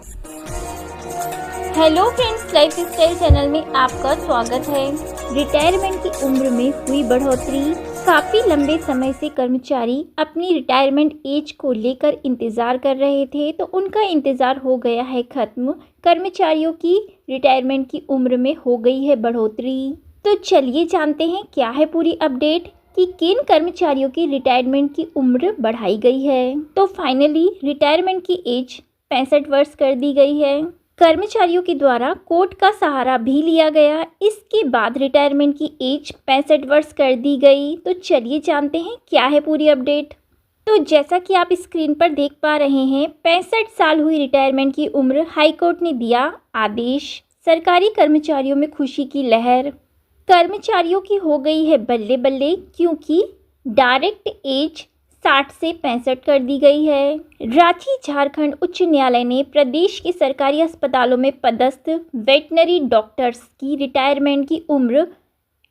Hello friends, life style channel में आपका स्वागत है। रिटायरमेंट की उम्र में हुई बढ़ोतरी। काफ़ी लंबे समय से कर्मचारी अपनी रिटायरमेंट एज को लेकर इंतज़ार कर रहे थे, तो उनका इंतज़ार हो गया है ख़त्म। कर्मचारियों की रिटायरमेंट की उम्र में हो गई है बढ़ोतरी। तो चलिए जानते हैं क्या है पूरी अपडेट कि किन कर्मचारियों की रिटायरमेंट की उम्र बढ़ाई गई है। तो फाइनली रिटायरमेंट की एज 65 वर्ष कर दी गई है। कर्मचारियों के द्वारा कोर्ट का सहारा भी लिया गया। इसके बाद रिटायरमेंट की एज 65 वर्ष कर दी गई। तो चलिए जानते हैं क्या है पूरी अपडेट। तो जैसा कि आप स्क्रीन पर देख पा रहे हैं, 65 साल हुई रिटायरमेंट की उम्र। हाईकोर्ट ने दिया आदेश। सरकारी कर्मचारियों में खुशी की लहर। कर्मचारियों की हो गई है बल्ले बल्ले, क्योंकि डायरेक्ट एज 60 से 65 कर दी गई है। रांची झारखंड उच्च न्यायालय ने प्रदेश के सरकारी अस्पतालों में पदस्थ वेटनरी डॉक्टर्स की रिटायरमेंट की उम्र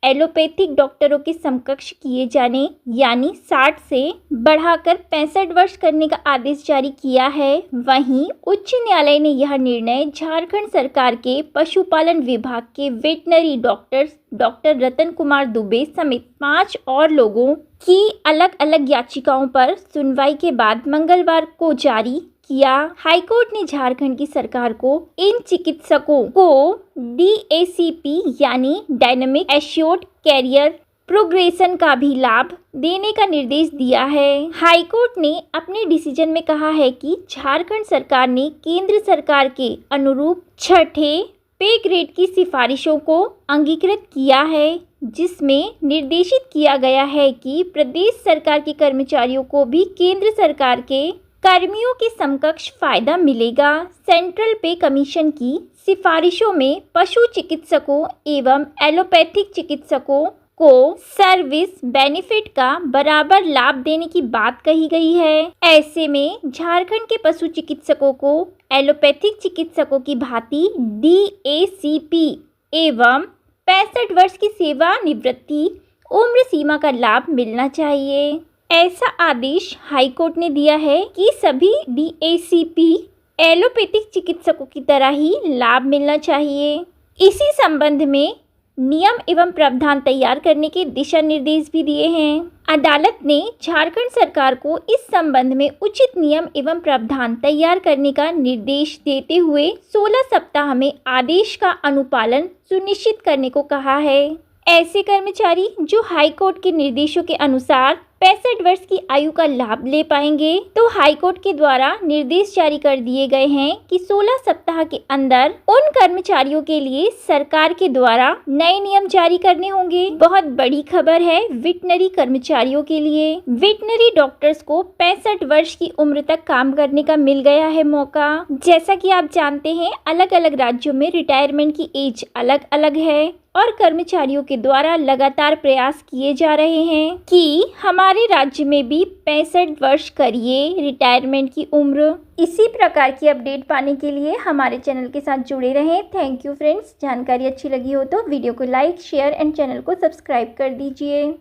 एलोपैथिक डॉक्टरों के समकक्ष किए जाने यानी 60 से बढ़ाकर 65 वर्ष करने का आदेश जारी किया है। वहीं उच्च न्यायालय ने यह निर्णय झारखंड सरकार के पशुपालन विभाग के veterinary doctors doctor Ratan Kumar Dubey समेत 5 और लोगों की अलग अलग याचिकाओं पर सुनवाई के बाद मंगलवार को जारी किया। हाईकोर्ट ने झारखंड की सरकार को इन चिकित्सकों को DACP यानी डायनेमिक एश्योर्ड कैरियर प्रोग्रेशन का भी लाभ देने का निर्देश दिया है। हाईकोर्ट ने अपने डिसीजन में कहा है कि झारखंड सरकार ने केंद्र सरकार के अनुरूप छठे पे ग्रेड की सिफारिशों को अंगीकृत किया है, जिसमें निर्देशित किया गया है कि प्रदेश सरकार के कर्मचारियों को भी केंद्र सरकार के कर्मियों के समकक्ष फायदा मिलेगा। सेंट्रल पे कमीशन की सिफारिशों में पशु चिकित्सकों एवं एलोपैथिक चिकित्सकों को सर्विस बेनिफिट का बराबर लाभ देने की बात कही गई है। ऐसे में झारखंड के पशु चिकित्सकों को एलोपैथिक चिकित्सकों की भांति DACP एवं 65 वर्ष की सेवानिवृत्ति उम्र सीमा का लाभ मिलना चाहिए। ऐसा आदेश हाईकोर्ट ने दिया है कि सभी DACP एलोपैथिक चिकित्सकों की तरह ही लाभ मिलना चाहिए। इसी संबंध में नियम एवं प्रावधान तैयार करने के दिशा निर्देश भी दिए हैं। अदालत ने झारखंड सरकार को इस संबंध में उचित नियम एवं प्रावधान तैयार करने का निर्देश देते हुए 16 सप्ताह में आदेश का अनुपालन सुनिश्चित करने को कहा है। ऐसे कर्मचारी जो हाईकोर्ट के निर्देशों के अनुसार 65 वर्ष की आयु का लाभ ले पाएंगे, तो हाईकोर्ट के द्वारा निर्देश जारी कर दिए गए हैं कि 16 सप्ताह के अंदर उन कर्मचारियों के लिए सरकार के द्वारा नए नियम जारी करने होंगे। बहुत बड़ी खबर है वेटनरी कर्मचारियों के लिए। वेटनरी डॉक्टर्स को 65 वर्ष की उम्र तक काम करने का मिल गया है मौका। जैसा कि आप जानते हैं, अलग अलग राज्यों में रिटायरमेंट की एज अलग अलग है और कर्मचारियों के द्वारा लगातार प्रयास किए जा रहे हैं कि हमारे राज्य में भी 65 वर्ष करिए रिटायरमेंट की उम्र। इसी प्रकार की अपडेट पाने के लिए हमारे चैनल के साथ जुड़े रहें। Thank you friends. जानकारी अच्छी लगी हो तो वीडियो को लाइक, शेयर एंड चैनल को सब्सक्राइब कर दीजिए।